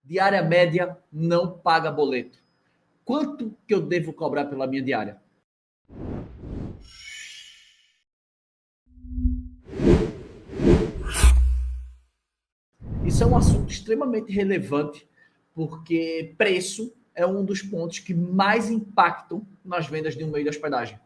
Diária média não paga boleto. Quanto que eu devo cobrar pela minha diária? Isso é um assunto extremamente relevante, porque preço é um dos pontos que mais impactam nas vendas de um meio de hospedagem.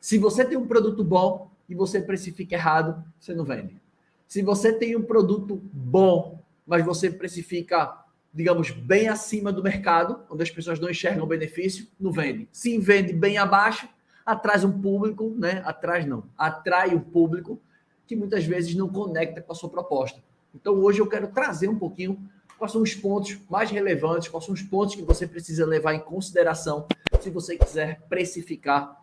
Se você tem um produto bom e você precifica errado, você não vende. Se você tem um produto bom, mas você precifica, digamos, bem acima do mercado, onde as pessoas não enxergam o benefício, não vende. Se vende bem abaixo, atrai um público, né? Atrai um público que muitas vezes não conecta com a sua proposta. Então hoje eu quero trazer um pouquinho quais são os pontos mais relevantes, quais são os pontos que você precisa levar em consideração se você quiser precificar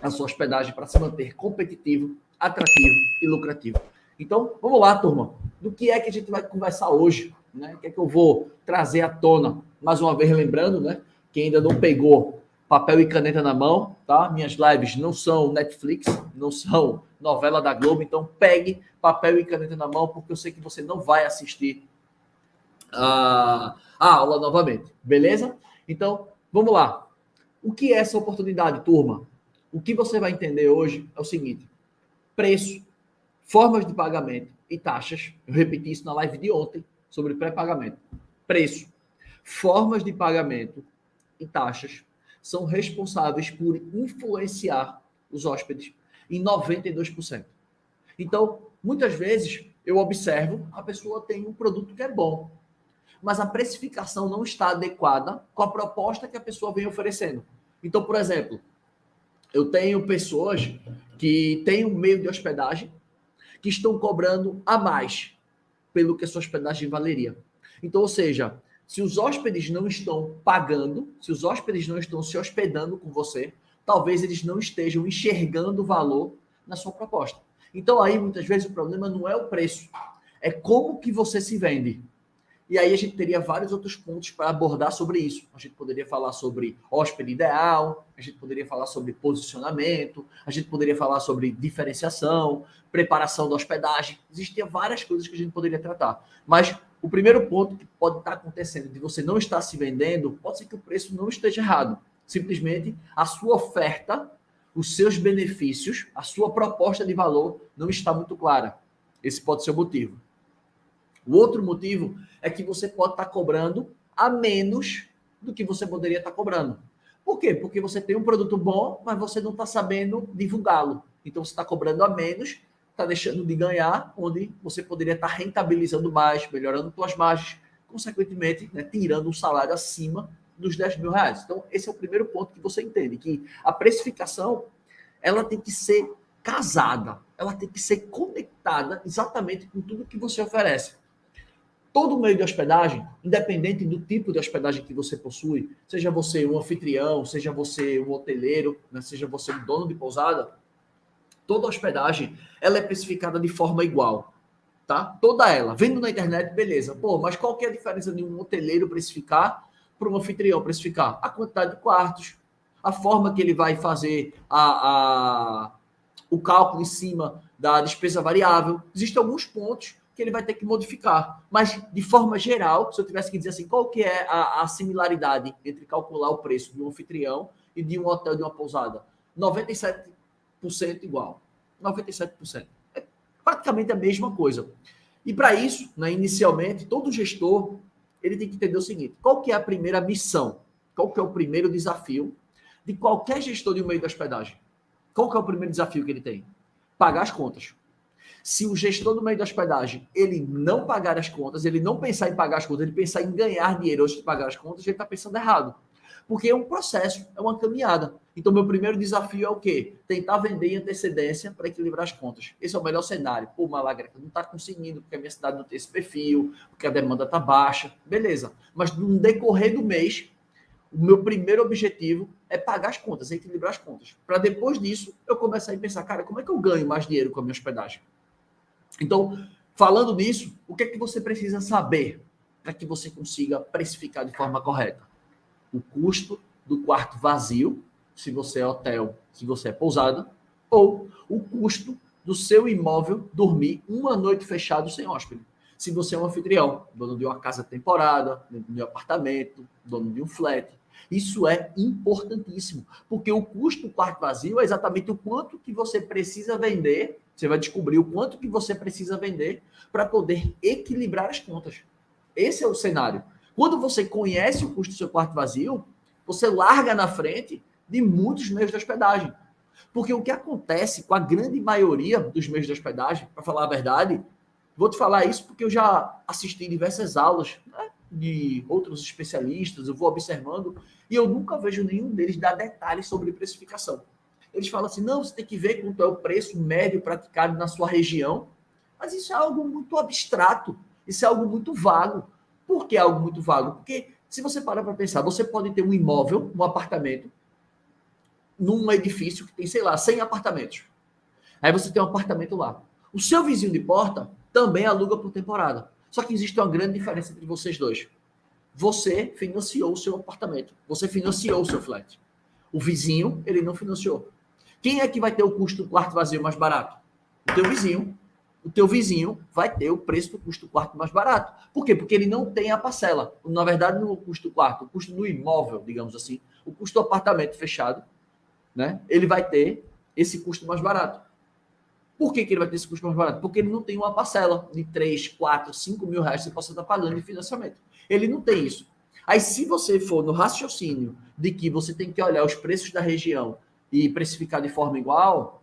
a sua hospedagem para se manter competitivo, atrativo e lucrativo. Então, vamos lá, turma. Do que é que a gente vai conversar hoje? Né? O que é que eu vou trazer à tona? Mais uma vez, lembrando, né? Quem ainda não pegou papel e caneta na mão, tá? Minhas lives não são Netflix, não são novela da Globo, então pegue papel e caneta na mão, porque eu sei que você não vai assistir a aula novamente, beleza? Então, vamos lá. O que é essa oportunidade, turma? O que você vai entender hoje é o seguinte: preço, formas de pagamento e taxas. Eu repeti isso na live de ontem sobre pré-pagamento. Preço, formas de pagamento e taxas são responsáveis por influenciar os hóspedes em 92%. Então, muitas vezes eu observo a pessoa tem um produto que é bom, mas a precificação não está adequada com a proposta que a pessoa vem oferecendo. Então, por exemplo, eu tenho pessoas que têm um meio de hospedagem que estão cobrando a mais pelo que a sua hospedagem valeria. Então, ou seja, se os hóspedes não estão pagando, se os hóspedes não estão se hospedando com você, talvez eles não estejam enxergando o valor na sua proposta. Então, aí, muitas vezes, o problema não é o preço, é como que você se vende. E aí a gente teria vários outros pontos para abordar sobre isso. A gente poderia falar sobre hóspede ideal, a gente poderia falar sobre posicionamento, a gente poderia falar sobre diferenciação, preparação da hospedagem. Existiam várias coisas que a gente poderia tratar. Mas o primeiro ponto que pode estar acontecendo de você não estar se vendendo, pode ser que o preço não esteja errado. Simplesmente a sua oferta, os seus benefícios, a sua proposta de valor não está muito clara. Esse pode ser o motivo. O outro motivo é que você pode estar cobrando a menos do que você poderia estar cobrando. Por quê? Porque você tem um produto bom, mas você não está sabendo divulgá-lo. Então você está cobrando a menos, está deixando de ganhar, onde você poderia estar rentabilizando mais, melhorando suas margens, consequentemente, né, tirando um salário acima dos 10 mil reais. Então, esse é o primeiro ponto que você entende, que a precificação ela tem que ser casada, ela tem que ser conectada exatamente com tudo que você oferece. Todo meio de hospedagem, independente do tipo de hospedagem que você possui, seja você um anfitrião, seja você um hoteleiro, né, seja você um dono de pousada, toda hospedagem ela é precificada de forma igual, tá? Toda ela. Vendo na internet, beleza. Pô, mas qual que é a diferença de um hoteleiro precificar para um anfitrião precificar? A quantidade de quartos, a forma que ele vai fazer o cálculo em cima da despesa variável. Existem alguns pontos que ele vai ter que modificar. Mas, de forma geral, se eu tivesse que dizer assim, qual que é a similaridade entre calcular o preço de um anfitrião e de um hotel, de uma pousada? 97% igual. 97%. É praticamente a mesma coisa. E para isso, né, inicialmente, todo gestor ele tem que entender o seguinte, qual que é a primeira missão? Qual que é o primeiro desafio de qualquer gestor de um meio de hospedagem? Qual que é o primeiro desafio que ele tem? Pagar as contas. Se o gestor do meio da hospedagem ele não pagar as contas, ele não pensar em pagar as contas, ele pensar em ganhar dinheiro antes de pagar as contas, ele está pensando errado. Porque é um processo, é uma caminhada. Então, meu primeiro desafio é o quê? Tentar vender em antecedência para equilibrar as contas. Esse é o melhor cenário. Pô, Malagra, não está conseguindo, porque a minha cidade não tem esse perfil, porque a demanda está baixa. Beleza. Mas no decorrer do mês, o meu primeiro objetivo é pagar as contas, é equilibrar as contas. Para depois disso, eu começar a pensar, cara, como é que eu ganho mais dinheiro com a minha hospedagem? Então, falando nisso, o que é que você precisa saber para que você consiga precificar de forma correta? O custo do quarto vazio, se você é hotel, se você é pousada, ou o custo do seu imóvel dormir uma noite fechado sem hóspede. Se você é um anfitrião, dono de uma casa de temporada, dono de um apartamento, dono de um flat, isso é importantíssimo, porque o custo do quarto vazio é exatamente o quanto que você precisa vender, você vai descobrir o quanto que você precisa vender para poder equilibrar as contas. Esse é o cenário. Quando você conhece o custo do seu quarto vazio, você larga na frente de muitos meios de hospedagem. Porque o que acontece com a grande maioria dos meios de hospedagem, para falar a verdade, vou te falar isso porque eu já assisti diversas aulas, né, de outros especialistas, eu vou observando, e eu nunca vejo nenhum deles dar detalhes sobre precificação. Eles falam assim, não, você tem que ver quanto é o preço médio praticado na sua região, mas isso é algo muito abstrato, isso é algo muito vago. Por que é algo muito vago? Porque se você parar para pensar, você pode ter um imóvel, um apartamento, num edifício que tem, sei lá, 100 apartamentos. Aí você tem um apartamento lá. O seu vizinho de porta também aluga por temporada. Só que existe uma grande diferença entre vocês dois. Você financiou o seu apartamento. Você financiou o seu flat. O vizinho, ele não financiou. Quem é que vai ter o custo do quarto vazio mais barato? O teu vizinho. O teu vizinho vai ter o preço do custo do quarto mais barato. Por quê? Porque ele não tem a parcela. Na verdade, não é o custo do quarto, o custo do imóvel, digamos assim. O custo do apartamento fechado, né? Ele vai ter esse custo mais barato. Por que ele vai ter esse custo mais barato? Porque ele não tem uma parcela de 3, 4, 5 mil reais que você possa estar pagando de financiamento. Ele não tem isso. Aí, se você for no raciocínio de que você tem que olhar os preços da região e precificar de forma igual,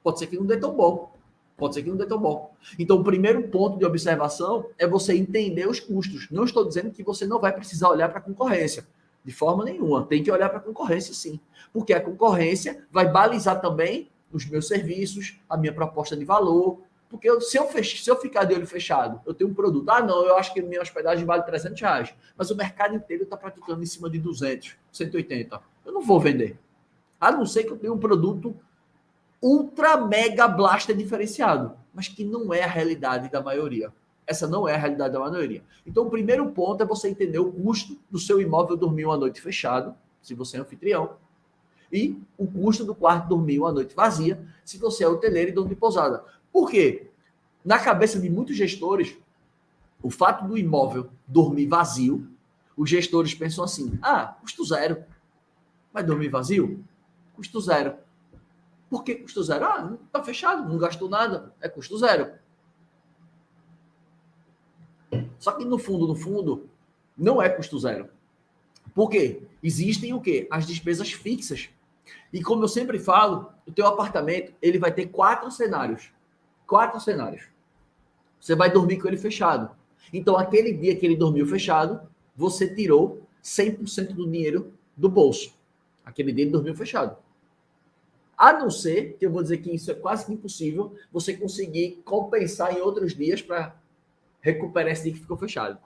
pode ser que não dê tão bom. Pode ser que não dê tão bom. Então, o primeiro ponto de observação é você entender os custos. Não estou dizendo que você não vai precisar olhar para a concorrência. De forma nenhuma. Tem que olhar para a concorrência, sim. Porque a concorrência vai balizar também os meus serviços, a minha proposta de valor. Porque se eu ficar de olho fechado, eu tenho um produto. Ah, não, eu acho que minha hospedagem vale 300 reais. Mas o mercado inteiro está praticando em cima de 200, 180. Eu não vou vender. A não ser que eu tenha um produto ultra mega blaster diferenciado, mas que não é a realidade da maioria. Essa não é a realidade da maioria. Então, o primeiro ponto é você entender o custo do seu imóvel dormir uma noite fechado, se você é anfitrião, e o custo do quarto dormir uma noite vazia, se você é hoteleiro e dono de pousada. Por quê? Na cabeça de muitos gestores, o fato do imóvel dormir vazio, os gestores pensam assim, custo zero. Vai dormir vazio? Custo zero. Por que custo zero? Não está fechado, não gastou nada, é custo zero. Só que no fundo, não é custo zero. Por quê? Existem o quê? As despesas fixas. E como eu sempre falo, o teu apartamento, ele vai ter 4 cenários. 4 cenários. Você vai dormir com ele fechado. Então, aquele dia que ele dormiu fechado, você tirou 100% do dinheiro do bolso. Aquele dia ele dormiu fechado. A não ser, que eu vou dizer que isso é quase que impossível, você conseguir compensar em outros dias para recuperar esse dia que ficou fechado.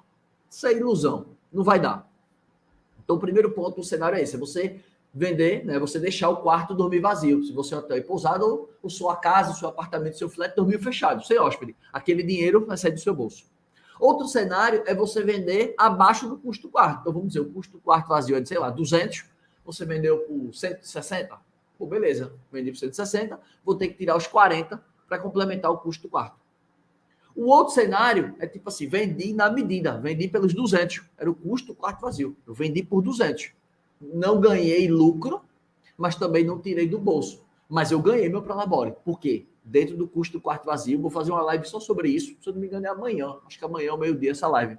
Isso é ilusão. Não vai dar. Então, o primeiro ponto do cenário é esse. É você vender, né? Você deixar o quarto dormir vazio. Se você é hotel e pousada, ou sua casa, seu apartamento, seu flat dormir fechado, sem hóspede. Aquele dinheiro vai sair do seu bolso. Outro cenário é você vender abaixo do custo do quarto. Então, vamos dizer, o custo do quarto vazio é de, sei lá, 200. Você vendeu por 160. Pô, beleza. Vendi por 160. Vou ter que tirar os 40 para complementar o custo do quarto. O outro cenário é tipo assim, vendi na medida, vendi pelos 200, era o custo do quarto vazio. Eu vendi por 200. Não ganhei lucro, mas também não tirei do bolso. Mas eu ganhei meu prolabore. Por quê? Dentro do custo do quarto vazio, vou fazer uma live só sobre isso, se eu não me engano é amanhã. Acho que amanhã é o meio-dia essa live.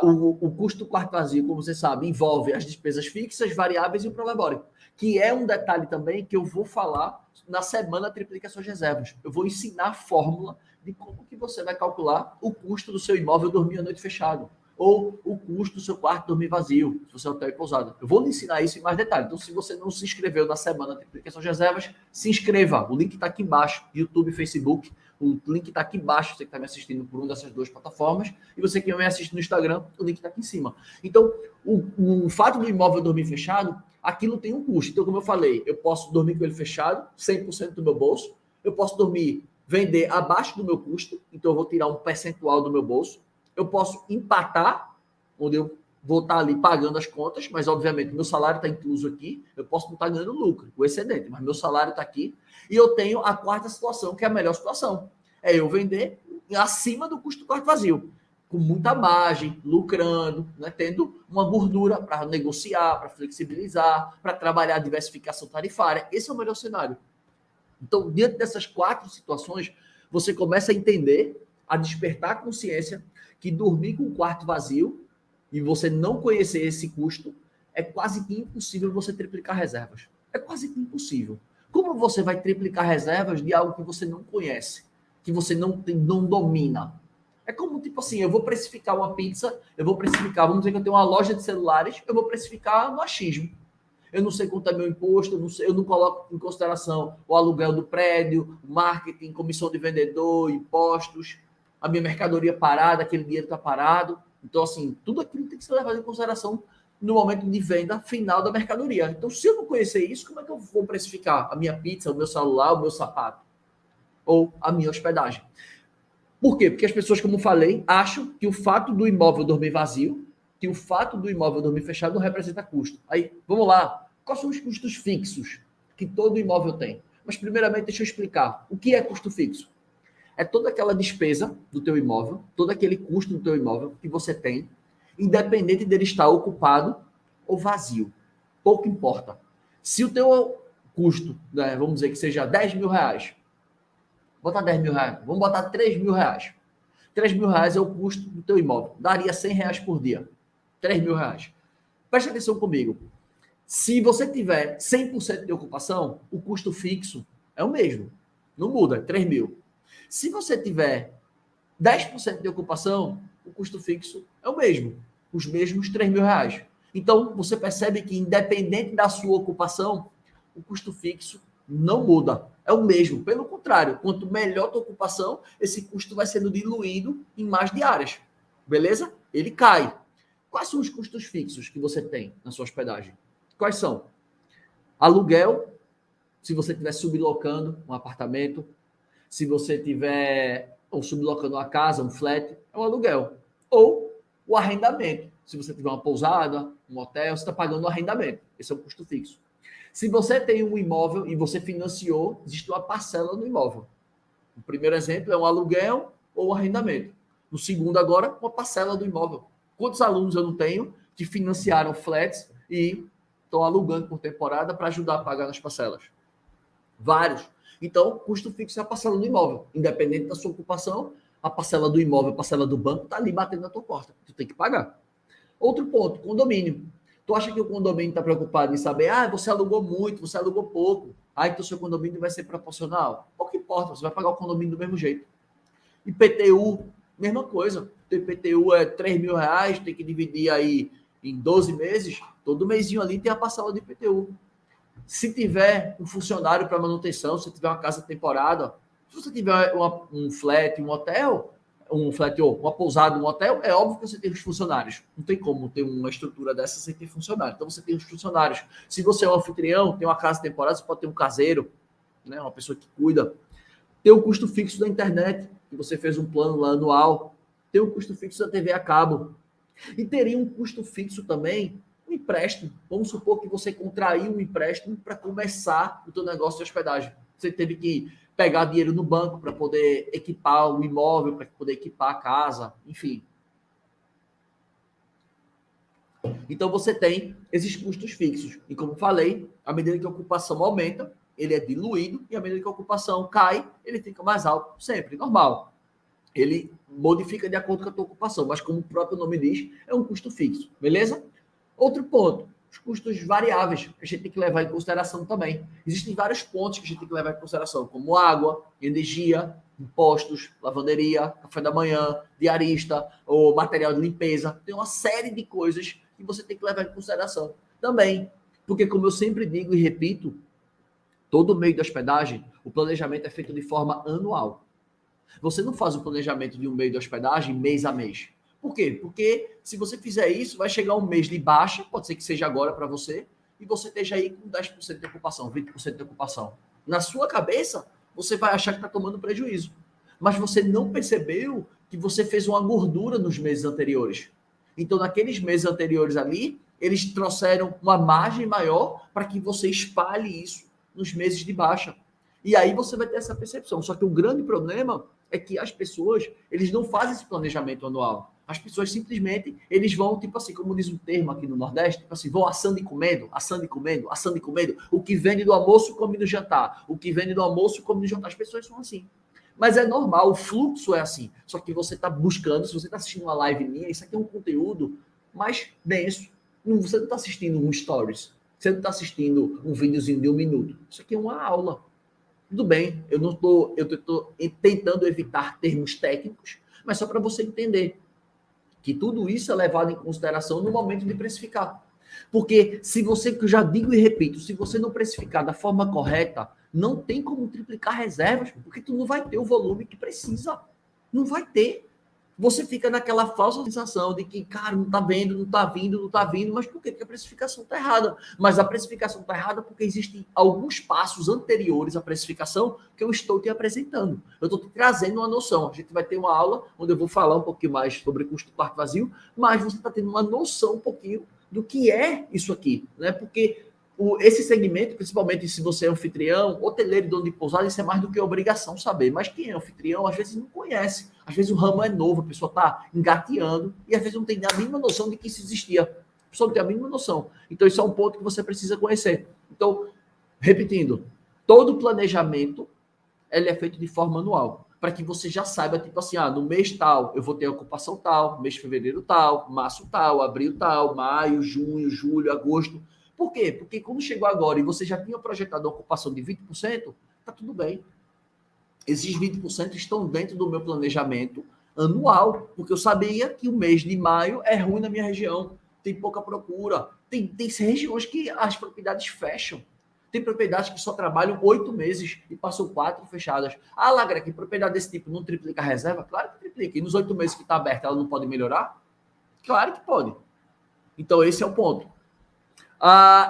O custo do quarto vazio, como você sabe, envolve as despesas fixas, variáveis e o prolabore, que é um detalhe também que eu vou falar na semana Triplica Suas Reservas. Eu vou ensinar a fórmula de como que você vai calcular o custo do seu imóvel dormir a noite fechado, ou o custo do seu quarto dormir vazio, se você é hotel e pousada. Eu vou lhe ensinar isso em mais detalhes. Então, se você não se inscreveu na semana Triplica Suas Reservas, se inscreva. O link está aqui embaixo, YouTube, Facebook. O link está aqui embaixo, você que está me assistindo por uma dessas duas plataformas, e você que me assiste no Instagram, o link está aqui em cima. Então, o fato do imóvel dormir fechado, aquilo tem um custo. Então, como eu falei, eu posso dormir com ele fechado, 100% do meu bolso, eu posso vender abaixo do meu custo, então eu vou tirar um percentual do meu bolso, eu posso empatar, onde eu vou estar ali pagando as contas, mas obviamente meu salário está incluso aqui, eu posso não estar ganhando lucro, o excedente, mas meu salário está aqui, e eu tenho a quarta situação, que é a melhor situação, é eu vender acima do custo do quarto vazio, com muita margem, lucrando, né, tendo uma gordura para negociar, para flexibilizar, para trabalhar a diversificação tarifária. Esse é o melhor cenário. Então, diante dessas 4 situações, você começa a entender, a despertar a consciência que dormir com o quarto vazio e você não conhecer esse custo é quase que impossível você triplicar reservas. É quase que impossível. Como você vai triplicar reservas de algo que você não conhece, que você não domina? É como, tipo assim, eu vou precificar uma pizza, eu vou precificar, vamos dizer que eu tenho uma loja de celulares, eu vou precificar no achismo. Eu não sei quanto é meu imposto, eu não coloco em consideração o aluguel do prédio, marketing, comissão de vendedor, impostos, a minha mercadoria parada, aquele dinheiro está parado. Então, assim, tudo aquilo tem que ser levado em consideração no momento de venda final da mercadoria. Então, se eu não conhecer isso, como é que eu vou precificar a minha pizza, o meu celular, o meu sapato? Ou a minha hospedagem? Por quê? Porque as pessoas, como falei, acham que o fato do imóvel dormir vazio, que o fato do imóvel dormir fechado não representa custo. Aí, vamos lá. Quais são os custos fixos que todo imóvel tem? Mas, primeiramente, deixa eu explicar. O que é custo fixo? É toda aquela despesa do teu imóvel, todo aquele custo do teu imóvel que você tem, independente dele estar ocupado ou vazio. Pouco importa. Se o teu custo, né, vamos dizer que seja 10 mil reais, botar 10 mil reais, vamos botar 3 mil reais. 3 mil reais é o custo do teu imóvel. Daria 100 reais por dia. 3 mil reais. Preste atenção comigo. Se você tiver 100% de ocupação, o custo fixo é o mesmo. Não muda, 3 mil. Se você tiver 10% de ocupação, o custo fixo é o mesmo. Os mesmos 3 mil reais. Então, você percebe que, independente da sua ocupação, o custo fixo não muda. É o mesmo. Pelo contrário, quanto melhor a tua ocupação, esse custo vai sendo diluído em mais diárias. Beleza? Ele cai. Quais são os custos fixos que você tem na sua hospedagem? Quais são? Aluguel, se você estiver sublocando um apartamento, se você estiver ou sublocando uma casa, um flat, é um aluguel. Ou o arrendamento. Se você tiver uma pousada, um hotel, você está pagando o arrendamento. Esse é o custo fixo. Se você tem um imóvel e você financiou, existe uma parcela no imóvel. O primeiro exemplo é um aluguel ou um arrendamento. No segundo, agora, uma parcela do imóvel. Quantos alunos eu não tenho que financiaram flats e estão alugando por temporada para ajudar a pagar nas parcelas? Vários. Então, custo fixo é a parcela do imóvel. Independente da sua ocupação, a parcela do imóvel, a parcela do banco está ali batendo na tua porta. Tu tem que pagar. Outro ponto, condomínio. Tu acha que o condomínio está preocupado em saber, você alugou muito, você alugou pouco, então seu condomínio vai ser proporcional? Pouco importa, você vai pagar o condomínio do mesmo jeito. IPTU, mesma coisa. O IPTU é 3 mil reais, tem que dividir aí em 12 meses, todo mêsinho ali tem a parcela do IPTU. Se tiver um funcionário para manutenção, se tiver uma casa temporada, se você tiver um flat, um hotel, uma pousada, um hotel, é óbvio que você tem os funcionários. Não tem como ter uma estrutura dessa sem ter funcionário. Então você tem os funcionários. Se você é um anfitrião, tem uma casa temporada, você pode ter um caseiro, né, uma pessoa que cuida. Tem o custo fixo da internet, que você fez um plano lá anual. Tem o custo fixo da TV a cabo. E teria um custo fixo também, um empréstimo. Vamos supor que você contraiu um empréstimo para começar o teu negócio de hospedagem. Você teve que pegar dinheiro no banco para poder equipar o imóvel, para poder equipar a casa, enfim. Então você tem esses custos fixos. E como falei, à medida que a ocupação aumenta, ele é diluído, e à medida que a ocupação cai, ele fica mais alto, sempre, normal. Ele modifica de acordo com a tua ocupação, mas como o próprio nome diz, é um custo fixo, beleza? Outro ponto, os custos variáveis, que a gente tem que levar em consideração também. Existem vários pontos que a gente tem que levar em consideração, como água, energia, impostos, lavanderia, café da manhã, diarista, ou material de limpeza. Tem uma série de coisas que você tem que levar em consideração também. Porque, como eu sempre digo e repito, todo meio de hospedagem, o planejamento é feito de forma anual. Você não faz o planejamento de um meio de hospedagem mês a mês. Por quê? Porque se você fizer isso, vai chegar um mês de baixa, pode ser que seja agora para você, e você esteja aí com 10% de ocupação, 20% de ocupação. Na sua cabeça, você vai achar que está tomando prejuízo. Mas você não percebeu que você fez uma gordura nos meses anteriores. Então, naqueles meses anteriores ali, eles trouxeram uma margem maior para que você espalhe isso nos meses de baixa. E aí você vai ter essa percepção. Só que o grande problema é que as pessoas, eles não fazem esse planejamento anual. As pessoas simplesmente, eles vão, tipo assim, como diz um termo aqui no Nordeste, tipo assim, vão assando e comendo, assando e comendo, assando e comendo. O que vende do almoço, come no jantar. O que vende do almoço, come no jantar. As pessoas são assim. Mas é normal, o fluxo é assim. Só que você está buscando, se você está assistindo uma live minha, isso aqui é um conteúdo mais denso. Você não está assistindo um stories. Você não está assistindo um videozinho de 1 minuto. Isso aqui é uma aula. Tudo bem, eu estou tentando evitar termos técnicos, mas só para você entender que tudo isso é levado em consideração no momento de precificar. Porque se você, que eu já digo e repito, se você não precificar da forma correta, não tem como triplicar reservas, porque tu não vai ter o volume que precisa. Não vai ter. Você fica naquela falsa sensação de que, cara, não tá vendo, não tá vindo, não tá vindo, mas por quê? Porque a precificação tá errada. Mas a precificação tá errada porque existem alguns passos anteriores à precificação que eu estou te apresentando. Eu estou te trazendo uma noção. A gente vai ter uma aula onde eu vou falar um pouquinho mais sobre custo do quarto vazio, mas você está tendo uma noção um pouquinho do que é isso aqui, né? Porque esse segmento, principalmente se você é anfitrião, hoteleiro, dono de pousada, isso é mais do que obrigação saber. Mas quem é anfitrião, às vezes não conhece. Às vezes o ramo é novo, a pessoa está engateando e às vezes não tem a mínima noção de que isso existia. A pessoa não tem a mínima noção. Então, isso é um ponto que você precisa conhecer. Então, repetindo, todo planejamento ele é feito de forma anual, para que você já saiba, tipo assim, no mês tal eu vou ter ocupação tal, mês de fevereiro tal, março tal, abril tal, maio, junho, julho, agosto. Por quê? Porque quando chegou agora e você já tinha projetado uma ocupação de 20%, tá tudo bem. Esses 20% estão dentro do meu planejamento anual, porque eu sabia que o mês de maio é ruim na minha região, tem pouca procura, tem regiões que as propriedades fecham. Tem propriedades que só trabalham 8 meses e passam 4 fechadas. Ah, Lagra, que propriedade desse tipo não triplica a reserva? Claro que triplica. E nos 8 meses que está aberta, ela não pode melhorar? Claro que pode. Então, esse é o ponto.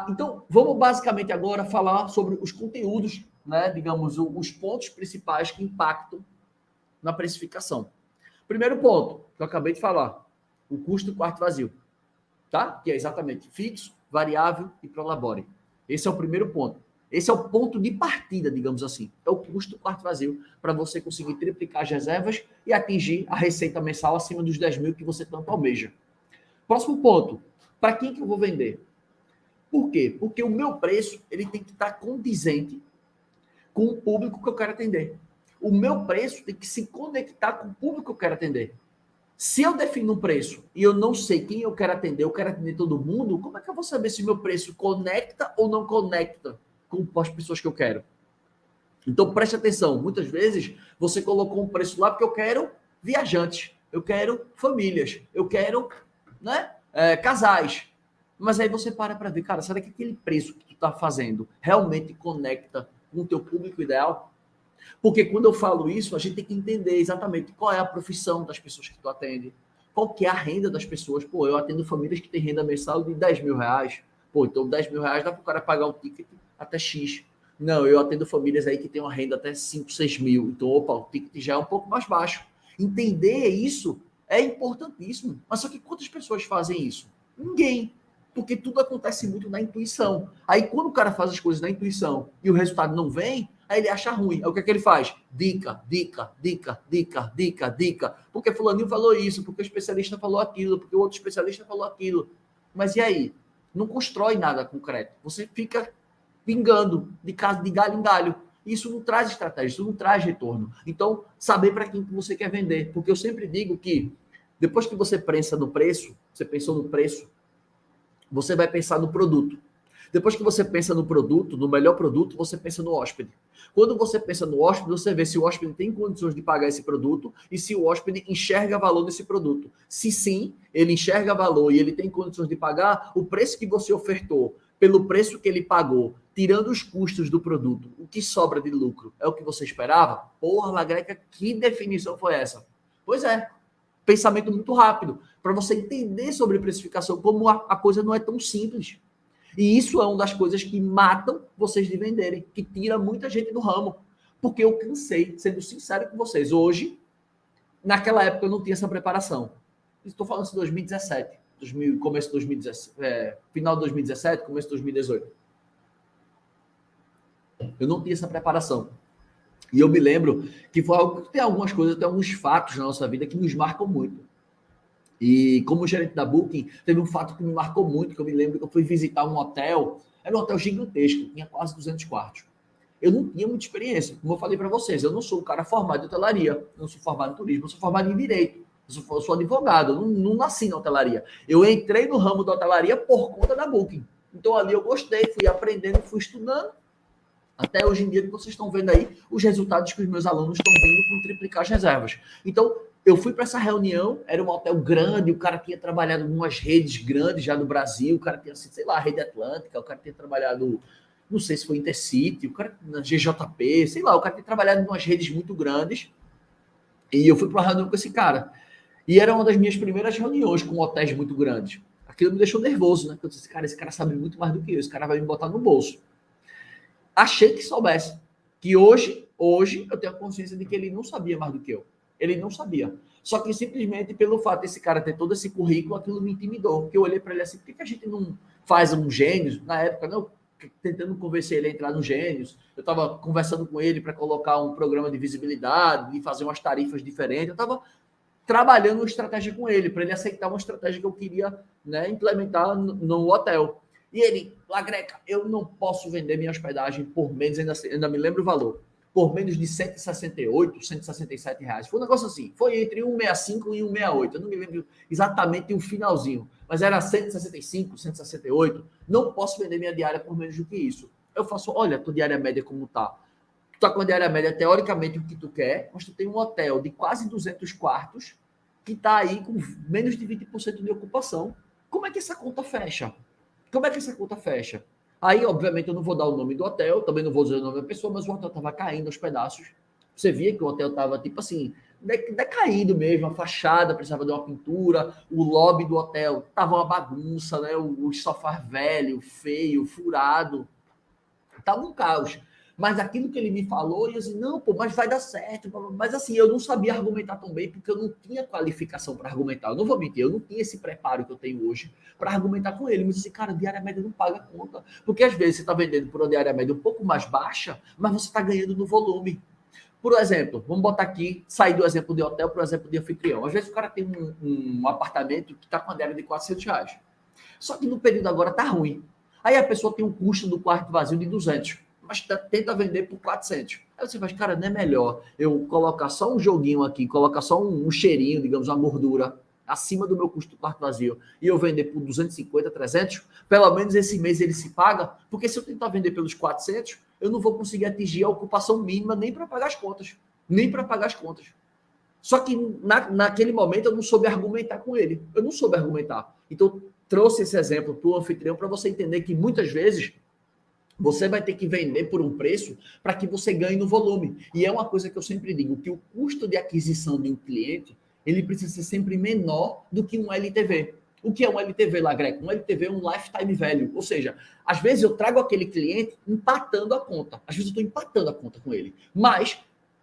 Então, vamos basicamente agora falar sobre os conteúdos, né? Digamos, os pontos principais que impactam na precificação. Primeiro ponto, que eu acabei de falar, o custo do quarto vazio, tá? Que é exatamente fixo, variável e prolabore. Esse é o primeiro ponto. Esse é o ponto de partida, digamos assim. É o custo do quarto vazio para você conseguir triplicar as reservas e atingir a receita mensal acima dos 10 mil que você tanto almeja. Próximo ponto. Para quem que eu vou vender? Por quê? Porque o meu preço ele tem que estar condizente com o público que eu quero atender. O meu preço tem que se conectar com o público que eu quero atender. Se eu defino um preço e eu não sei quem eu quero atender todo mundo, como é que eu vou saber se o meu preço conecta ou não conecta com as pessoas que eu quero? Então, preste atenção. Muitas vezes, você colocou um preço lá porque eu quero viajantes, eu quero famílias, eu quero casais. Mas aí você para ver, cara, será que aquele preço que tu está fazendo realmente conecta com o teu público ideal? Porque quando eu falo isso, a gente tem que entender exatamente qual é a profissão das pessoas que tu atende, qual que é a renda das pessoas. Pô, eu atendo famílias que têm renda mensal de 10 mil reais. Pô, então 10 mil reais dá para o cara pagar o ticket até X. Não, eu atendo famílias aí que têm uma renda até 5, 6 mil. Então, opa, o ticket já é um pouco mais baixo. Entender isso é importantíssimo. Mas só que quantas pessoas fazem isso? Ninguém. Porque tudo acontece muito na intuição. Aí quando o cara faz as coisas na intuição e o resultado não vem, aí ele acha ruim. Aí o que é que ele faz? Dica, dica, dica, dica, dica, dica. Porque fulaninho falou isso, porque o especialista falou aquilo, porque o outro especialista falou aquilo. Mas e aí? Não constrói nada concreto. Você fica pingando de galho em galho. Isso não traz estratégia, isso não traz retorno. Então, saber para quem você quer vender. Porque eu sempre digo que depois que você pensa no preço, você pensou no preço, você vai pensar no produto. Depois que você pensa no produto, no melhor produto, você pensa no hóspede. Quando você pensa no hóspede, você vê se o hóspede tem condições de pagar esse produto e se o hóspede enxerga valor nesse produto. Se sim, ele enxerga valor e ele tem condições de pagar, o preço que você ofertou, pelo preço que ele pagou, tirando os custos do produto, o que sobra de lucro é o que você esperava? Porra, Lagreca, que definição foi essa? Pois é, pensamento muito rápido, para você entender sobre precificação, como a coisa não é tão simples. E isso é uma das coisas que matam vocês de venderem, que tira muita gente do ramo. Porque eu cansei, sendo sincero com vocês, hoje, naquela época eu não tinha essa preparação. Estou falando de 2017, começo de 2017, final de 2017, começo de 2018. Eu não tinha essa preparação. E eu me lembro que foi algo que tem algumas coisas, tem alguns fatos na nossa vida que nos marcam muito. E como gerente da Booking, teve um fato que me marcou muito, que eu me lembro que eu fui visitar um hotel, era um hotel gigantesco, tinha quase 200 quartos. Eu não tinha muita experiência, como eu falei para vocês, eu não sou um cara formado em hotelaria, não sou formado em turismo, eu sou formado em direito, eu sou advogado, eu não nasci na hotelaria. Eu entrei no ramo da hotelaria por conta da Booking. Então ali eu gostei, fui aprendendo, fui estudando, até hoje em dia que vocês estão vendo aí os resultados que os meus alunos estão vindo com triplicar as reservas. Então, eu fui para essa reunião, era um hotel grande, o cara tinha trabalhado em umas redes grandes já do Brasil, o cara tinha sido, sei lá, a Rede Atlântica, o cara tinha trabalhado, não sei se foi Intercity, o cara na GJP, sei lá, o cara tinha trabalhado em umas redes muito grandes, e eu fui para uma reunião com esse cara. E era uma das minhas primeiras reuniões com hotéis muito grandes. Aquilo me deixou nervoso, né? Porque eu disse, cara, esse cara sabe muito mais do que eu, esse cara vai me botar no bolso. Achei que soubesse. Que hoje eu tenho a consciência de que ele não sabia mais do que eu. Ele não sabia. Só que simplesmente pelo fato desse cara ter todo esse currículo, aquilo me intimidou. Porque eu olhei para ele assim, por que a gente não faz um Gênios? Na época, não, tentando convencer ele a entrar no Gênios. Eu estava conversando com ele para colocar um programa de visibilidade, de fazer umas tarifas diferentes. Eu estava trabalhando uma estratégia com ele, para ele aceitar uma estratégia que eu queria, né, implementar no hotel. E ele, Lagreca, eu não posso vender minha hospedagem por menos, ainda me lembro o valor, por menos de 168, 167 reais. Foi um negócio assim, foi entre 165 e 168, eu não me lembro exatamente o finalzinho, mas era 165, 168, não posso vender minha diária por menos do que isso. Eu faço, olha, tua diária média como tá. Tu tá com a diária média, teoricamente, o que tu quer, mas tu tem um hotel de quase 200 quartos que tá aí com menos de 20% de ocupação. Como é que essa conta fecha? Como é que essa conta fecha? Aí, obviamente, eu não vou dar o nome do hotel, também não vou dizer o nome da pessoa, mas o hotel estava caindo aos pedaços. Você via que o hotel estava, tipo assim, decaído mesmo, a fachada precisava de uma pintura, o lobby do hotel estava uma bagunça, né? O sofá velho, feio, furado. Estava um caos. Mas aquilo que ele me falou, eu disse, não, pô, mas vai dar certo. Mas assim, eu não sabia argumentar tão bem, porque eu não tinha qualificação para argumentar. Eu não vou mentir, eu não tinha esse preparo que eu tenho hoje para argumentar com ele. Mas eu disse, cara, diária média não paga conta. Porque às vezes você está vendendo por uma diária média um pouco mais baixa, mas você está ganhando no volume. Por exemplo, vamos botar aqui, sair do exemplo de hotel para o exemplo de anfitrião. Às vezes o cara tem um apartamento que está com a diária de 400 reais. Só que no período agora está ruim. Aí a pessoa tem um custo do quarto vazio de 200, mas tenta vender por 400. Aí você faz, cara, não é melhor eu colocar só um joguinho aqui, colocar só um cheirinho, digamos, uma gordura acima do meu custo do quarto vazio e eu vender por 250, 300? Pelo menos esse mês ele se paga, porque se eu tentar vender pelos 400, eu não vou conseguir atingir a ocupação mínima nem para pagar as contas. Nem para pagar as contas. Só que naquele momento eu não soube argumentar com ele. Eu não soube argumentar. Então, trouxe esse exemplo para o anfitrião para você entender que muitas vezes você vai ter que vender por um preço para que você ganhe no volume. E é uma coisa que eu sempre digo, que o custo de aquisição de um cliente, ele precisa ser sempre menor do que um LTV. O que é um LTV lá, Greco? Um LTV é um lifetime value. Ou seja, às vezes eu trago aquele cliente empatando a conta. Às vezes eu estou empatando a conta com ele. Mas,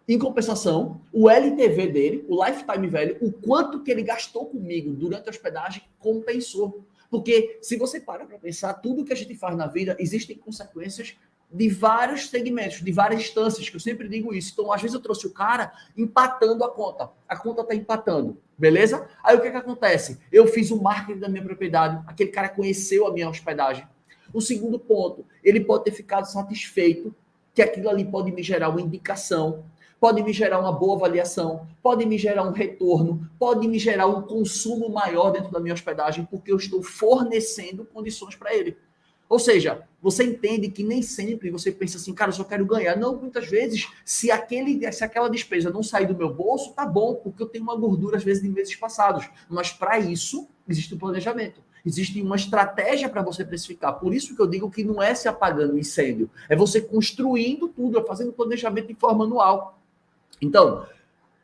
em compensação, o LTV dele, o lifetime value, o quanto que ele gastou comigo durante a hospedagem, compensou. Porque se você para pensar, tudo que a gente faz na vida, existem consequências de vários segmentos, de várias instâncias, que eu sempre digo isso. Então, às vezes eu trouxe o cara empatando a conta. A conta está empatando, beleza? Aí o que acontece? Eu fiz o marketing da minha propriedade, aquele cara conheceu a minha hospedagem. O segundo ponto, ele pode ter ficado satisfeito que aquilo ali pode me gerar uma indicação, pode me gerar uma boa avaliação, pode me gerar um retorno, pode me gerar um consumo maior dentro da minha hospedagem, porque eu estou fornecendo condições para ele. Ou seja, você entende que nem sempre você pensa assim, cara, eu só quero ganhar. Não, muitas vezes, se aquela despesa não sair do meu bolso, tá bom, porque eu tenho uma gordura, às vezes, de meses passados. Mas para isso, existe um planejamento. Existe uma estratégia para você precificar. Por isso que eu digo que não é se apagando o incêndio. É você construindo tudo, é fazendo planejamento de forma anual. Então,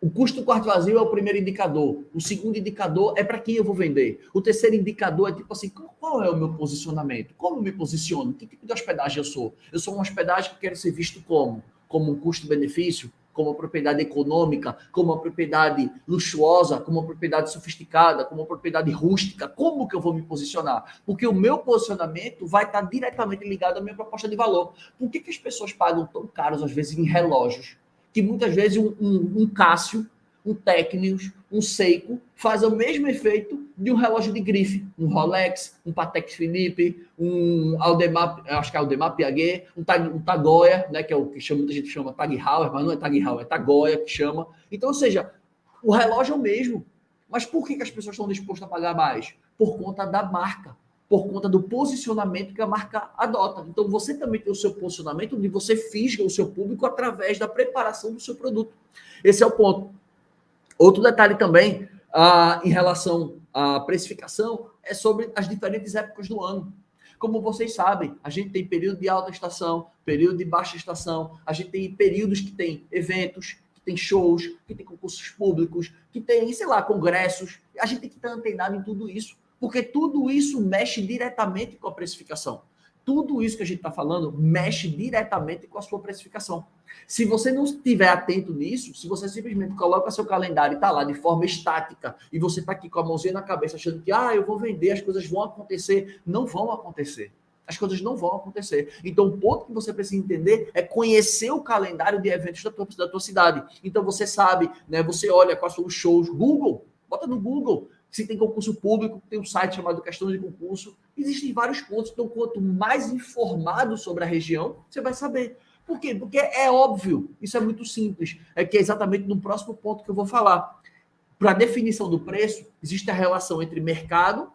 o custo do quarto vazio é o primeiro indicador. O segundo indicador é para quem eu vou vender. O terceiro indicador é tipo assim, qual é o meu posicionamento? Como eu me posiciono? Que tipo de hospedagem eu sou? Eu sou uma hospedagem que quero ser visto como? Como um custo-benefício? Como uma propriedade econômica? Como uma propriedade luxuosa? Como uma propriedade sofisticada? Como uma propriedade rústica? Como que eu vou me posicionar? Porque o meu posicionamento vai estar diretamente ligado à minha proposta de valor. Por que as pessoas pagam tão caros, às vezes, em relógios? que muitas vezes um Cássio, um Technius, um Seiko faz o mesmo efeito de um relógio de grife, um Rolex, um Patek Philippe, um Audemars, acho que é Audemars Piguet, um Tag Heuer, né, que é o que chama, muita gente chama Tag Heuer, mas não é Tag Heuer, é Tag Heuer que chama. Então, ou seja, o relógio é o mesmo, mas por que as pessoas estão dispostas a pagar mais? Por conta da marca, por conta do posicionamento que a marca adota. Então, você também tem o seu posicionamento, onde você fisga o seu público através da preparação do seu produto. Esse é o ponto. Outro detalhe também, em relação à precificação, é sobre as diferentes épocas do ano. Como vocês sabem, a gente tem período de alta estação, período de baixa estação, a gente tem períodos que tem eventos, que tem shows, que tem concursos públicos, que tem, sei lá, congressos. A gente tem que estar antenado em tudo isso, porque tudo isso mexe diretamente com a precificação. Tudo isso que a gente está falando mexe diretamente com a sua precificação. Se você não estiver atento nisso, se você simplesmente coloca seu calendário e está lá de forma estática, e você está aqui com a mãozinha na cabeça achando que eu vou vender, as coisas vão acontecer, não vão acontecer. As coisas não vão acontecer. Então, o ponto que você precisa entender é conhecer o calendário de eventos da tua cidade. Então, você sabe, né? Você olha quais são os shows. Google, bota no Google. Se tem concurso público, tem um site chamado Questão de Concurso. Existem vários pontos. Então, quanto mais informado sobre a região, você vai saber. Por quê? Porque é óbvio. Isso é muito simples. É que é exatamente no próximo ponto que eu vou falar. Para a definição do preço, existe a relação entre mercado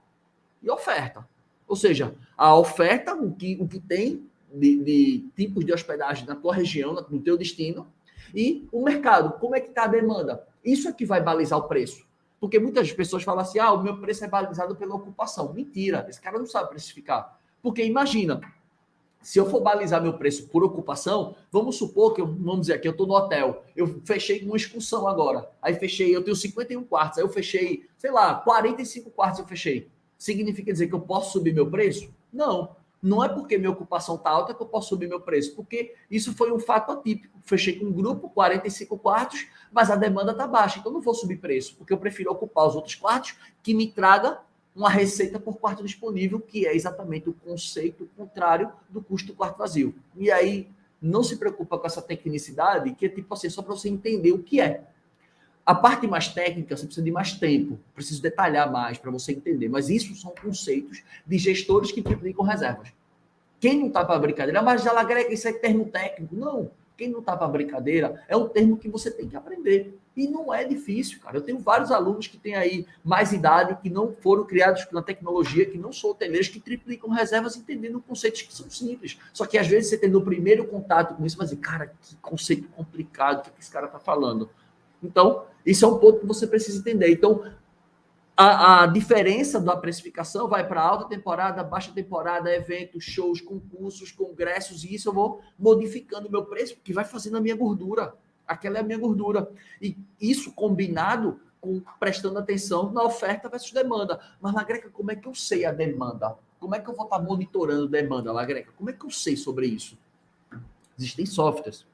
e oferta. Ou seja, a oferta, o que tem de tipos de hospedagem na tua região, no teu destino, e o mercado, como é que está a demanda. Isso é que vai balizar o preço. Porque muitas pessoas falam assim, o meu preço é balizado pela ocupação. Mentira, esse cara não sabe precificar. Porque imagina, se eu for balizar meu preço por ocupação, vamos supor que, vamos dizer aqui, eu estou no hotel, eu fechei uma excursão agora, aí fechei, eu tenho 51 quartos, aí eu fechei, sei lá, 45 quartos eu fechei. Significa dizer que eu posso subir meu preço? Não. Não é porque minha ocupação está alta que eu posso subir meu preço, porque isso foi um fato atípico. Fechei com um grupo, 45 quartos, mas a demanda está baixa, então não vou subir preço, porque eu prefiro ocupar os outros quartos que me traga uma receita por quarto disponível, que é exatamente o conceito contrário do custo do quarto vazio. E aí, não se preocupa com essa tecnicidade, que é tipo assim, só para você entender o que é. A parte mais técnica, você precisa de mais tempo, preciso detalhar mais para você entender, mas isso são conceitos de gestores que triplicam reservas. Quem não está para brincadeira, mas já agrega, isso é termo técnico. Não, quem não está para brincadeira é um termo que você tem que aprender. E não é difícil, cara. Eu tenho vários alunos que têm aí mais idade, que não foram criados na tecnologia, que não são hoteleiros, que triplicam reservas entendendo conceitos que são simples. Só que às vezes você tendo o primeiro contato com isso, vai dizer, cara, que conceito complicado, o que esse cara está falando? Então, isso é um ponto que você precisa entender. Então, a diferença da precificação vai para alta temporada, baixa temporada, eventos, shows, concursos, congressos, e isso eu vou modificando o meu preço, que vai fazendo a minha gordura. Aquela é a minha gordura. E isso combinado com prestando atenção na oferta versus demanda. Mas, Lagreca, como é que eu sei a demanda? Como é que eu vou estar monitorando a demanda, Lagreca? Como é que eu sei sobre isso? Existem softwares.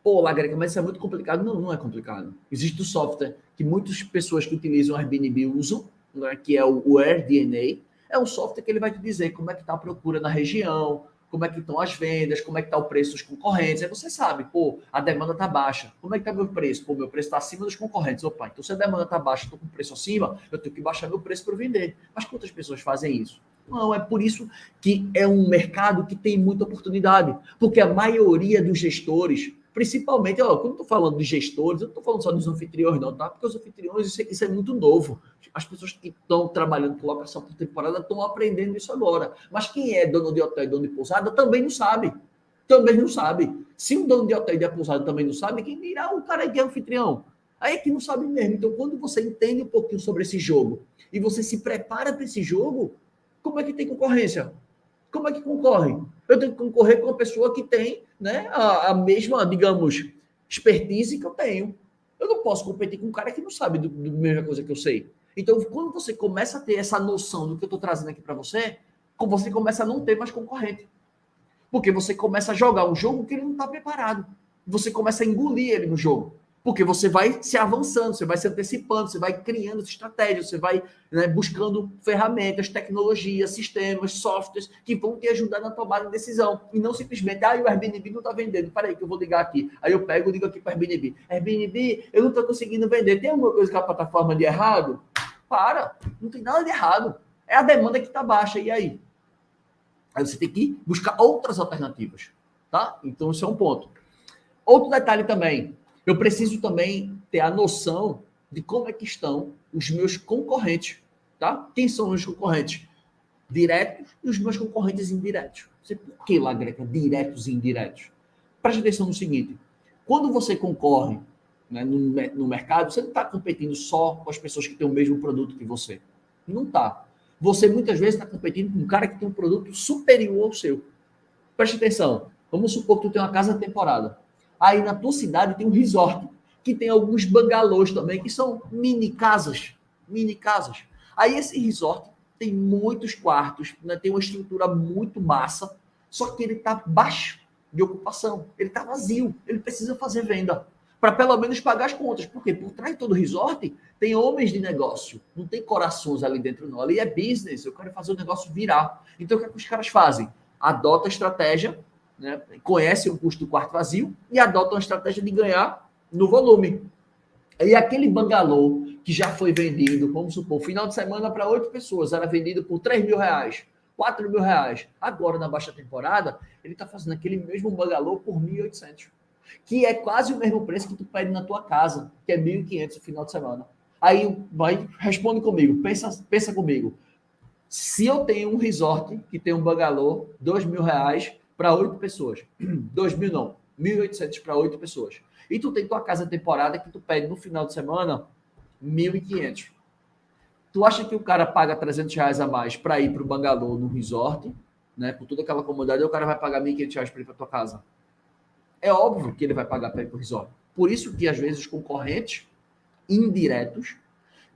Pô, Lagreca, mas isso é muito complicado. Não, não é complicado. Existe um software que muitas pessoas que utilizam o Airbnb usam, né, que é o AirDNA. É um software que ele vai te dizer como é que está a procura na região, como é que estão as vendas, como é que está o preço dos concorrentes. Aí você sabe, pô, a demanda está baixa. Como é que está meu preço? Pô, meu preço está acima dos concorrentes. Opa, então se a demanda está baixa, estou com o preço acima, eu tenho que baixar meu preço para vender. Mas quantas pessoas fazem isso? Não, é por isso que é um mercado que tem muita oportunidade. Porque a maioria dos gestores, principalmente, quando eu estou falando de gestores, eu não estou falando só dos anfitriões, não, tá? Porque os anfitriões, isso é muito novo. As pessoas que estão trabalhando com locação por temporada estão aprendendo isso agora. Mas quem é dono de hotel e dono de pousada também não sabe. Também não sabe. Se um dono de hotel e de pousada também não sabe, quem dirá o cara que é anfitrião? Aí é que não sabe mesmo. Então, quando você entende um pouquinho sobre esse jogo e você se prepara para esse jogo, como é que tem concorrência? Como é que concorre? Eu tenho que concorrer com uma pessoa que tem, né, a mesma, digamos, expertise que eu tenho. Eu não posso competir com um cara que não sabe do mesma coisa que eu sei. Então, quando você começa a ter essa noção do que eu estou trazendo aqui para você começa a não ter mais concorrente. Porque você começa a jogar um jogo que ele não está preparado. Você começa a engolir ele no jogo. Porque você vai se avançando, você vai se antecipando, você vai criando estratégias, você vai, né, buscando ferramentas, tecnologias, sistemas, softwares que vão te ajudar na tomada de decisão. E não simplesmente, o Airbnb não está vendendo. Peraí, que eu vou ligar aqui. Aí eu pego e ligo aqui para o Airbnb. Airbnb, eu não estou conseguindo vender. Tem alguma coisa com a plataforma de errado? Para, não tem nada de errado. É a demanda que está baixa. E aí? Aí você tem que buscar outras alternativas. Tá? Então, isso é um ponto. Outro detalhe também, eu preciso também ter a noção de como é que estão os meus concorrentes, tá? Quem são os meus concorrentes diretos e os meus concorrentes indiretos. Você por que lá, Greca, diretos e indiretos? Preste atenção no seguinte, quando você concorre, né, no mercado, você não está competindo só com as pessoas que têm o mesmo produto que você. Não está. Você muitas vezes está competindo com um cara que tem um produto superior ao seu. Preste atenção. Vamos supor que tu tem uma casa temporada. Aí na tua cidade tem um resort, que tem alguns bangalôs também, que são mini casas. Mini casas. Aí esse resort tem muitos quartos, né, tem uma estrutura muito massa, só que ele está baixo de ocupação. Ele está vazio. Ele precisa fazer venda. Para pelo menos pagar as contas. Por quê? Por trás de todo resort tem homens de negócio. Não tem corações ali dentro, não. Ali é business. Eu quero fazer o negócio virar. Então o que é que os caras fazem? Adota a estratégia, né, conhece o custo do quarto vazio e adota uma estratégia de ganhar no volume. E aquele bangalô que já foi vendido, vamos supor, final de semana para 8 pessoas, era vendido por R$ 3.000, R$ 4.000. Agora, na baixa temporada, ele está fazendo aquele mesmo bangalô por 1.800, que é quase o mesmo preço que tu pede na tua casa, que é 1.500 no final de semana. Aí responde comigo, pensa comigo. Se eu tenho um resort que tem um bangalô, R$ 2.000 para 8 pessoas. 2.000 não, 1.800 para 8 pessoas. E tu tem tua casa temporada que tu pede no final de semana 1.500. Tu acha que o cara paga R$ 300 a mais para ir para o bangalô no resort, né? Por toda aquela comodidade, o cara vai pagar R$ 1.500 para ir para tua casa? É óbvio que ele vai pagar para ir para o resort. Por isso que às vezes os concorrentes indiretos,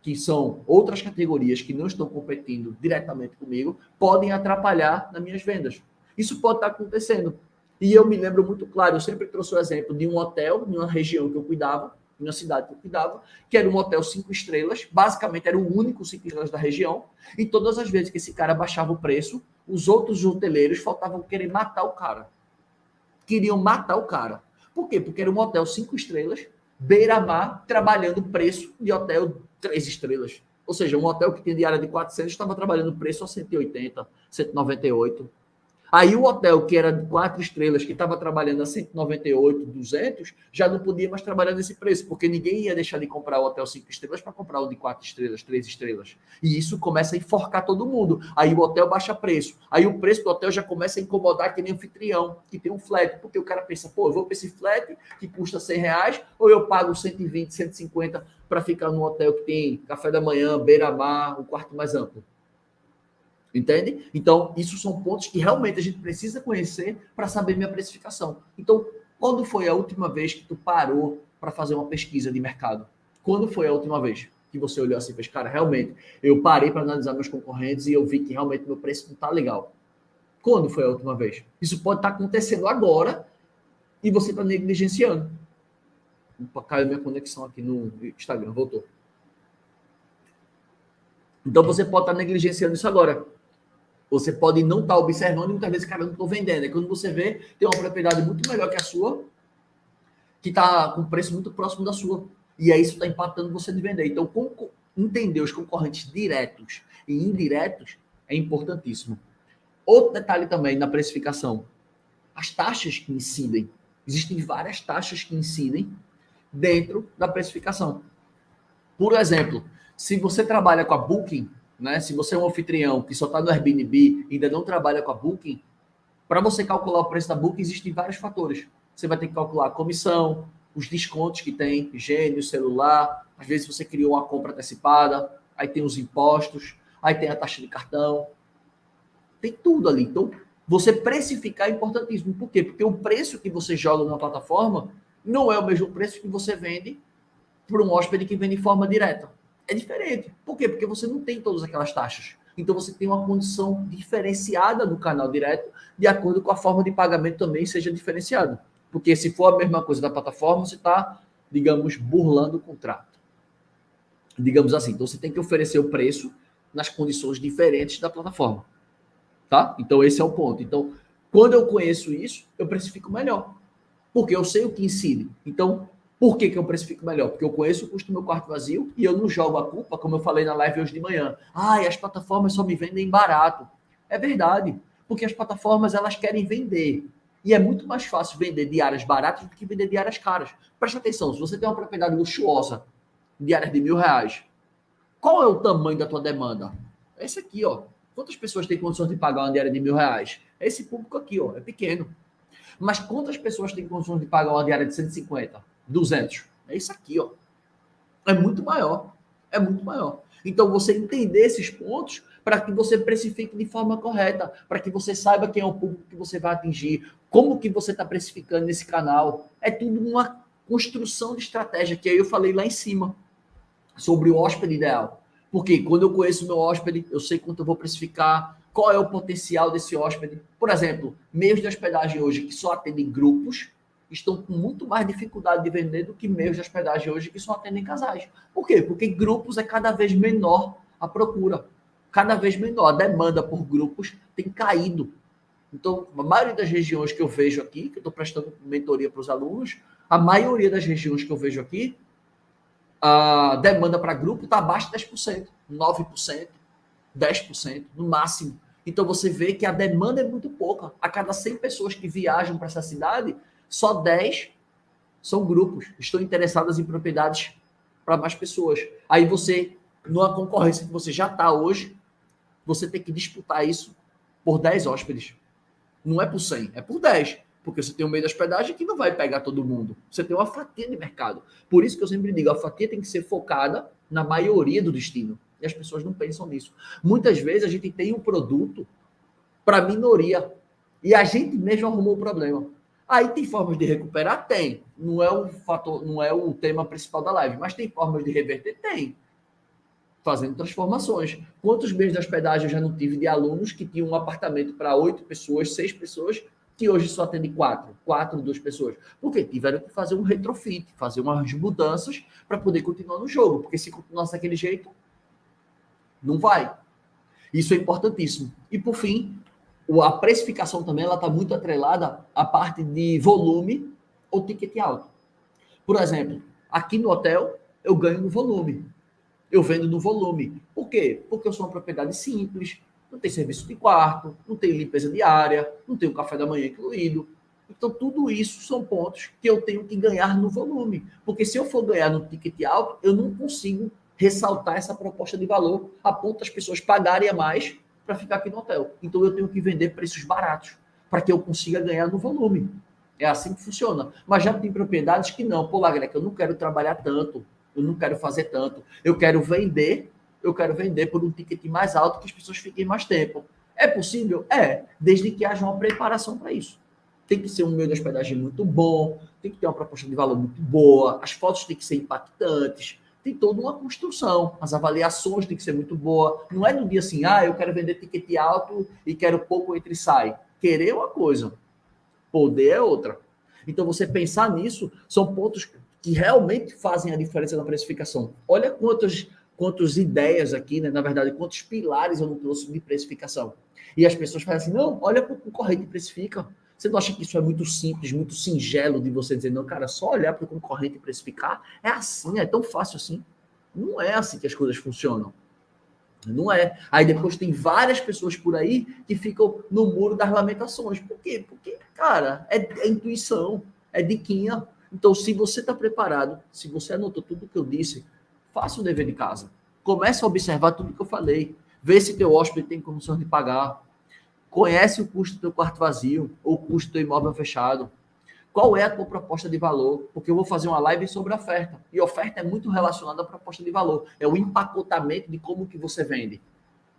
que são outras categorias que não estão competindo diretamente comigo, podem atrapalhar nas minhas vendas. Isso pode estar acontecendo. E eu me lembro muito claro, eu sempre trouxe o exemplo de um hotel, em uma região que eu cuidava, em uma cidade que eu cuidava, que era um hotel 5 estrelas, basicamente era o único 5 estrelas da região, e todas as vezes que esse cara baixava o preço, os outros hoteleiros faltavam querer matar o cara. Queriam matar o cara. Por quê? Porque era um hotel 5 estrelas, beira-mar, trabalhando preço de hotel 3 estrelas. Ou seja, um hotel que tinha diária de 400 estava trabalhando preço a 180, 198. Aí o hotel que era de 4 estrelas, que estava trabalhando a 198, 200, já não podia mais trabalhar nesse preço, porque ninguém ia deixar de comprar o hotel 5 estrelas para comprar o de 4 estrelas, 3 estrelas. E isso começa a enforcar todo mundo. Aí o hotel baixa preço. Aí o preço do hotel já começa a incomodar aquele anfitrião, que tem um flat, porque o cara pensa, pô, eu vou para esse flat que custa R$ 100, ou eu pago 120, 150 para ficar num hotel que tem café da manhã, beira-mar, um quarto mais amplo. Entende? Então, isso são pontos que realmente a gente precisa conhecer para saber minha precificação. Então, quando foi a última vez que tu parou para fazer uma pesquisa de mercado? Quando foi a última vez que você olhou assim e fez, cara, realmente, eu parei para analisar meus concorrentes e eu vi que realmente meu preço não está legal. Quando foi a última vez? Isso pode estar acontecendo agora e você está negligenciando. Caiu minha conexão aqui no Instagram, voltou. Então, você pode estar negligenciando isso agora. Você pode não estar observando e muitas vezes, cara, eu não estou vendendo. É quando você vê, tem uma propriedade muito melhor que a sua, que está com preço muito próximo da sua. E aí isso está impactando você de vender. Então, entender os concorrentes diretos e indiretos é importantíssimo. Outro detalhe também na precificação. As taxas que incidem. Existem várias taxas que incidem dentro da precificação. Por exemplo, se você trabalha com a Booking, né? Se você é um anfitrião que só está no Airbnb e ainda não trabalha com a Booking, para você calcular o preço da Booking, existem vários fatores. Você vai ter que calcular a comissão, os descontos que tem, gênio, celular, às vezes você criou uma compra antecipada, aí tem os impostos, aí tem a taxa de cartão, tem tudo ali. Então, você precificar é importantíssimo. Por quê? Porque o preço que você joga na plataforma não é o mesmo preço que você vende para um hóspede que vende de forma direta. É diferente. Por quê? Porque você não tem todas aquelas taxas. Então você tem uma condição diferenciada no canal direto, de acordo com a forma de pagamento também seja diferenciada. Porque se for a mesma coisa da plataforma, você está digamos, burlando o contrato. Digamos assim. Então, você tem que oferecer o preço nas condições diferentes da plataforma. Tá? Então, esse é o ponto. Então, quando eu conheço isso, eu precifico melhor. Porque eu sei o que incide. Então, por que eu precifico melhor? Porque eu conheço o custo do meu quarto vazio e eu não jogo a culpa, como eu falei na live hoje de manhã. As plataformas só me vendem barato. É verdade. Porque as plataformas, elas querem vender. E é muito mais fácil vender diárias baratas do que vender diárias caras. Preste atenção, se você tem uma propriedade luxuosa, diárias de R$ 1.000, qual é o tamanho da tua demanda? É esse aqui, ó. Quantas pessoas têm condições de pagar uma diária de R$ 1.000? Esse público aqui, ó, é pequeno. Mas quantas pessoas têm condições de pagar uma diária de 150, 200? É isso aqui, ó. É muito maior. É muito maior. Então, você entender esses pontos para que você precifique de forma correta, para que você saiba quem é o público que você vai atingir, como que você está precificando nesse canal. É tudo uma construção de estratégia, que aí eu falei lá em cima, sobre o hóspede ideal. Porque quando eu conheço o meu hóspede, eu sei quanto eu vou precificar, qual é o potencial desse hóspede. Por exemplo, meios de hospedagem hoje que só atendem grupos estão com muito mais dificuldade de vender do que meios de hospedagem hoje que só atendem casais. Por quê? Porque grupos é cada vez menor a procura, cada vez menor. A demanda por grupos tem caído. Então, a maioria das regiões que eu vejo aqui, que eu estou prestando mentoria para os alunos, a maioria das regiões que eu vejo aqui, a demanda para grupo está abaixo de 10%, 9%, 10% no máximo. Então você vê que a demanda é muito pouca. A cada 100 pessoas que viajam para essa cidade, só 10 são grupos, estão interessadas em propriedades para mais pessoas. Aí você, numa concorrência que você já está hoje, você tem que disputar isso por 10 hóspedes. Não é por 100, é por 10. Porque você tem um meio de hospedagem que não vai pegar todo mundo. Você tem uma fatia de mercado. Por isso que eu sempre digo, a fatia tem que ser focada na maioria do destino. E as pessoas não pensam nisso. Muitas vezes a gente tem um produto para minoria. E a gente mesmo arrumou o problema. Aí tem formas de recuperar? Tem. Não é o fator, não é o tema principal da live, mas tem formas de reverter? Tem. Fazendo transformações. Quantos meses de hospedagem eu já não tive de alunos que tinham um apartamento para 8 pessoas, 6 pessoas, que hoje só atende 4, 2 pessoas? Porque tiveram que fazer um retrofit, fazer umas mudanças para poder continuar no jogo. Porque se continuar daquele jeito, não vai. Isso é importantíssimo. E por fim, a precificação também ela está muito atrelada à parte de volume ou ticket alto. Por exemplo, aqui no hotel eu ganho no volume. Eu vendo no volume. Por quê? Porque eu sou uma propriedade simples, não tem serviço de quarto, não tem limpeza diária, não tem o café da manhã incluído. Então, tudo isso são pontos que eu tenho que ganhar no volume. Porque se eu for ganhar no ticket alto, eu não consigo ressaltar essa proposta de valor a ponto das pessoas pagarem a mais para ficar aqui no hotel. Então, eu tenho que vender preços baratos para que eu consiga ganhar no volume. É assim que funciona. Mas já tem propriedades que não. Pô, Lagreca, eu não quero trabalhar tanto, eu não quero fazer tanto. Eu quero vender por um ticket mais alto que as pessoas fiquem mais tempo. É possível? É, desde que haja uma preparação para isso. Tem que ser um meio de hospedagem muito bom, tem que ter uma proposta de valor muito boa, as fotos têm que ser impactantes, tem toda uma construção, as avaliações têm que ser muito boa. Não é no dia assim, eu quero vender ticket alto e quero pouco entre e sai. Querer é uma coisa, poder é outra. Então, você pensar nisso são pontos que realmente fazem a diferença na precificação. Olha quantas ideias aqui, né? Na verdade, quantos pilares eu não trouxe de precificação. E as pessoas falam assim, não, olha para o concorrente e precifica. Você não acha que isso é muito simples, muito singelo de você dizer, não, cara, só olhar para o concorrente e precificar? É assim, é tão fácil assim. Não é assim que as coisas funcionam. Não é. Aí depois tem várias pessoas por aí que ficam no muro das lamentações. Por quê? Porque, cara, é intuição, é diquinha. Então, se você está preparado, se você anotou tudo que eu disse, faça o dever de casa. Comece a observar tudo que eu falei. Vê se teu hóspede tem condições de pagar. Conhece o custo do teu quarto vazio ou o custo do teu imóvel fechado. Qual é a tua proposta de valor? Porque eu vou fazer uma live sobre oferta. E oferta é muito relacionada à proposta de valor. É o empacotamento de como que você vende.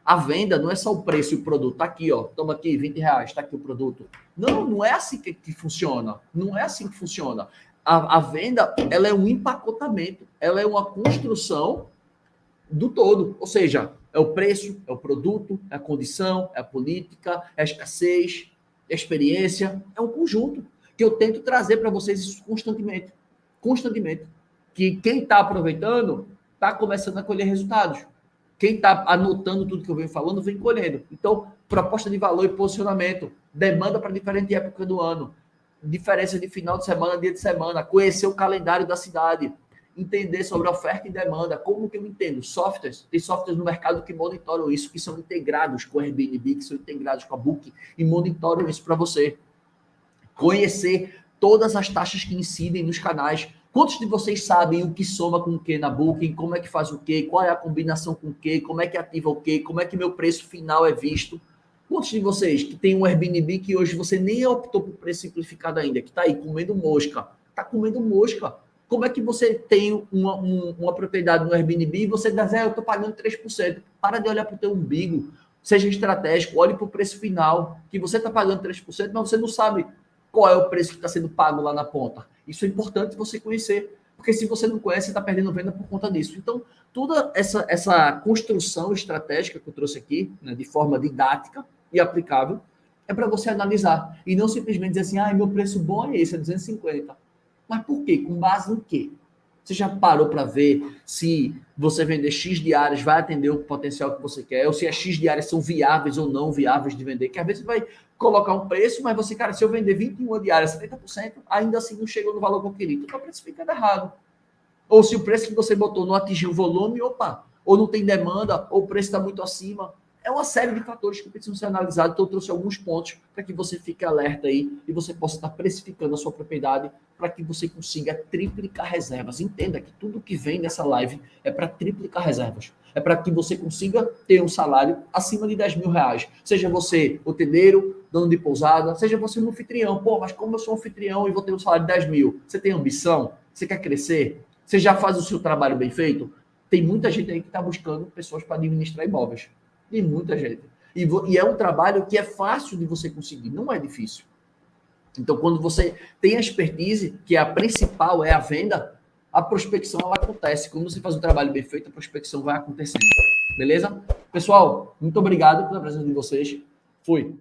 A venda não é só o preço e o produto. Tá aqui, ó. Toma aqui, R$ 20, tá aqui o produto. Não, não é assim que funciona. Não é assim que funciona. A venda, ela é um empacotamento. Ela é uma construção do todo. Ou seja, é o preço, é o produto, é a condição, é a política, é a escassez, é a experiência. É um conjunto que eu tento trazer para vocês isso constantemente. Constantemente. que quem está aproveitando está começando a colher resultados. Quem está anotando tudo que eu venho falando, vem colhendo. Então, proposta de valor e posicionamento, demanda para diferente época do ano, diferença de final de semana, dia de semana, conhecer o calendário da cidade, entender sobre oferta e demanda, como que eu entendo? Softwares, tem softwares no mercado que monitoram isso, que são integrados com o Airbnb, que são integrados com a Booking e monitoram isso para você. Conhecer todas as taxas que incidem nos canais. Quantos de vocês sabem o que soma com o que na Booking, como é que faz o que, qual é a combinação com o que, como é que ativa o que, como é que meu preço final é visto? Quantos de vocês que tem um Airbnb que hoje você nem optou por preço simplificado ainda, que está aí comendo mosca? Está comendo mosca. Como é que você tem uma propriedade no Airbnb e você diz, eu estou pagando 3%. Para de olhar para o teu umbigo. Seja estratégico, olhe para o preço final, que você está pagando 3%, mas você não sabe qual é o preço que está sendo pago lá na ponta. Isso é importante você conhecer, porque se você não conhece, você está perdendo venda por conta disso. Então, toda essa construção estratégica que eu trouxe aqui, né, de forma didática e aplicável, é para você analisar. E não simplesmente dizer assim, meu preço bom é esse, é 250. Mas por quê? Com base em quê? Você já parou para ver se você vender X diárias vai atender o potencial que você quer, ou se as X diárias são viáveis ou não viáveis de vender? Que às vezes você vai colocar um preço, mas você, cara, se eu vender 21 diárias, 70%, ainda assim não chegou no valor que eu queria. Então, está precificando errado. Ou se o preço que você botou não atingiu o volume, ou não tem demanda, ou o preço está muito acima. É uma série de fatores que precisam ser analisados. Então, eu trouxe alguns pontos para que você fique alerta aí e você possa estar precificando a sua propriedade para que você consiga triplicar reservas. Entenda que tudo que vem nessa live é para triplicar reservas. É para que você consiga ter um salário acima de 10 mil reais. Seja você hoteleiro, dono de pousada, seja você um anfitrião. Mas como eu sou anfitrião e vou ter um salário de 10 mil? Você tem ambição? Você quer crescer? Você já faz o seu trabalho bem feito? Tem muita gente aí que está buscando pessoas para administrar imóveis. Tem muita gente. E é um trabalho que é fácil de você conseguir, não é difícil. Então, quando você tem a expertise, que é a principal, é a venda, a prospecção ela acontece. Quando você faz um trabalho bem feito, a prospecção vai acontecendo. Beleza? Pessoal, muito obrigado pela presença de vocês. Fui.